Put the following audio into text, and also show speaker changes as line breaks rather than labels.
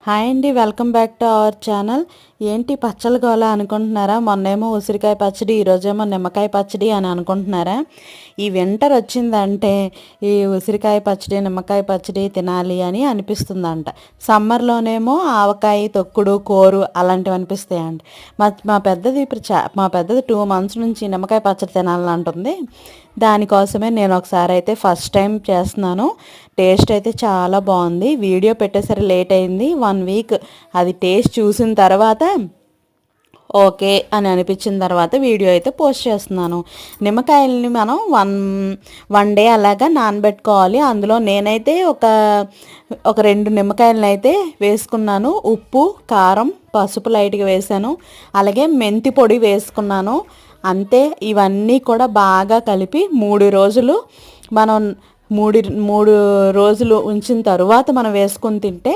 Hi అండి, welcome back to our channel. ఏంటి పచ్చళ్ళు గోలా అనుకుంటున్నారా? మొన్నేమో ఉసిరికాయ పచ్చడి, ఈరోజేమో నిమ్మకాయ పచ్చడి అని అనుకుంటున్నారా? ఈ వింటర్ వచ్చిందంటే ఈ ఉసిరికాయ పచ్చడి, నిమ్మకాయ పచ్చడి తినాలి అని అనిపిస్తుందంట. సమ్మర్లోనేమో ఆవకాయ, తొక్కుడు, కోరు అలాంటివి అనిపిస్తాయండి. మా పెద్దది మా పెద్దది 2 months నుంచి నిమ్మకాయ పచ్చడి తినాలని అంటుంది. దానికోసమే నేను ఒకసారి అయితే ఫస్ట్ టైం చేస్తున్నాను. టేస్ట్ అయితే చాలా బాగుంది. వీడియో పెట్టేసరికి లేట్ అయింది. 1 week అది టేస్ట్ చూసిన తర్వాత ఓకే అని అనిపించిన తర్వాత వీడియో అయితే పోస్ట్ చేస్తున్నాను. నిమ్మకాయలని మనం వన్ డే అలాగా నానబెట్టుకోవాలి. అందులో నేనైతే ఒక 2 నిమ్మకాయలను అయితే వేసుకున్నాను. ఉప్పు, కారం, పసుపు లైట్గా వేసాను. అలాగే మెంతి పొడి వేసుకున్నాను. అంతే. ఇవన్నీ కూడా బాగా కలిపి 3 రోజులు మనం 3 రోజులు ఉంచిన తరువాత మనం వేసుకొని తింటే